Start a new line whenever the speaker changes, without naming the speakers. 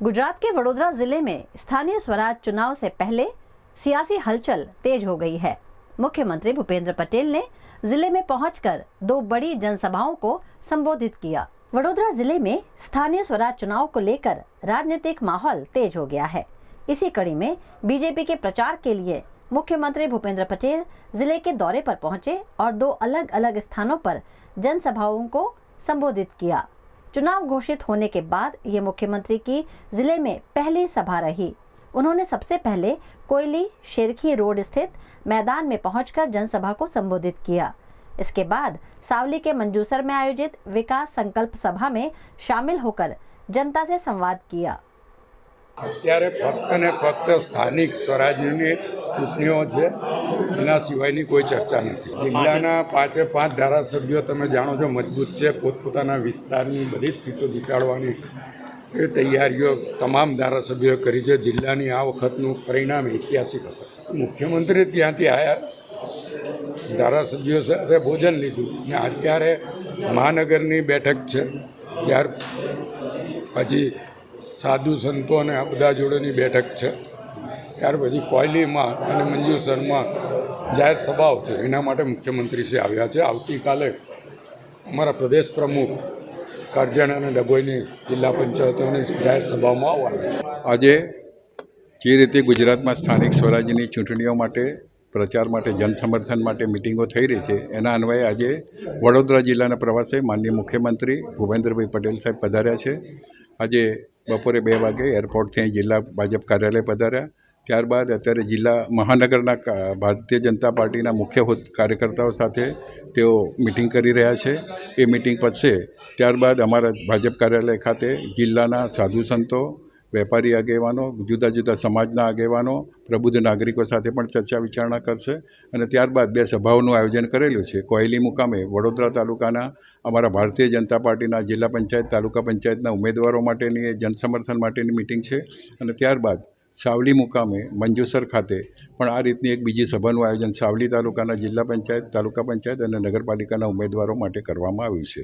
गुजरात के वडोदरा जिले में स्थानीय स्वराज चुनाव से पहले सियासी हलचल तेज हो गई है। मुख्यमंत्री भूपेंद्र पटेल ने जिले में पहुंचकर 2 बड़ी जनसभाओं को संबोधित किया। वडोदरा जिले में स्थानीय स्वराज चुनाव को लेकर राजनीतिक माहौल तेज हो गया है। इसी कड़ी में बीजेपी के प्रचार के लिए मुख्यमंत्री भूपेंद्र पटेल जिले के दौरे पर पहुंचे और 2 अलग अलग स्थानों पर जनसभाओं को संबोधित किया। चुनाव घोषित होने के बाद ये मुख्यमंत्री की जिले में पहली सभा रही। उन्होंने सबसे पहले कोयली शेरखी रोड स्थित मैदान में पहुंचकर जनसभा को संबोधित किया। इसके बाद सावली के मंजूसर में आयोजित विकास संकल्प सभा में शामिल होकर जनता से संवाद किया।
અત્યારે ફક્ત ને ફક્ત સ્થાનિક સ્વરાજ્યની ચૂંટણીઓ છે, એના સિવાયની કોઈ ચર્ચા નથી। જિલ્લાના 5 ધારાસભ્યો તમે જાણો છો મજબૂત છે, પોતપોતાના વિસ્તારની બધી જ સીટો જીતાડવાની એ તૈયારીઓ તમામ ધારાસભ્યોએ કરી છે। જિલ્લાની આ વખતનું પરિણામ ઐતિહાસિક હશે। મુખ્યમંત્રી ત્યાંથી આવ્યા, ધારાસભ્યો સાથે ભોજન લીધું ને અત્યારે મહાનગરની બેઠક છે, ત્યાર પછી સાધુ સંતો અને આ બધા જોડેની બેઠક છે, ત્યાર પછી કોયલીમાં અને મંજુસરમાં જાહેર સભાઓ છે। એના માટે મુખ્યમંત્રીશ્રી આવ્યા છે। આવતીકાલે અમારા પ્રદેશ પ્રમુખ કરજણ અને ડભોઈની જિલ્લા પંચાયતોની જાહેર સભાઓમાં આવવાના છે।
આજે જે રીતે ગુજરાતમાં સ્થાનિક સ્વરાજ્યની ચૂંટણીઓ માટે પ્રચાર માટે જનસમર્થન માટે મિટિંગો થઈ રહી છે, એના અન્વયે આજે વડોદરા જિલ્લાના પ્રવાસે માનનીય મુખ્યમંત્રી ભૂપેન્દ્રભાઈ પટેલ સાહેબ પધાર્યા છે। આજે બપોરે 2 વાગે એરપોર્ટથી અહીં જિલ્લા ભાજપ કાર્યાલય પધાર્યા। ત્યારબાદ અત્યારે જિલ્લા મહાનગરના ભારતીય જનતા પાર્ટીના મુખ્ય કાર્યકર્તાઓ સાથે તેઓ મિટિંગ કરી રહ્યા છે। એ મિટિંગ પતશે ત્યારબાદ અમારા ભાજપ કાર્યાલય ખાતે જિલ્લાના સાધુ સંતો, વેપારી આગેવાનો, જુદા જુદા સમાજના આગેવાનો, પ્રબુદ્ધ નાગરિકો સાથે પણ ચર્ચા વિચારણા કરશે અને ત્યારબાદ 2 સભાઓનું આયોજન કરેલું છે। કોયલી મુકામે વડોદરા તાલુકાના અમારા ભારતીય જનતા પાર્ટીના જિલ્લા પંચાયત, તાલુકા પંચાયતના ઉમેદવારો માટેની જનસમર્થન માટેની મિટિંગ છે અને ત્યારબાદ સાવલી મુકામે મંજુસર ખાતે પણ આ રીતની એક બીજી સભાનું આયોજન સાવલી તાલુકાના જિલ્લા પંચાયત, તાલુકા પંચાયત અને નગરપાલિકાના ઉમેદવારો માટે કરવામાં આવ્યું છે।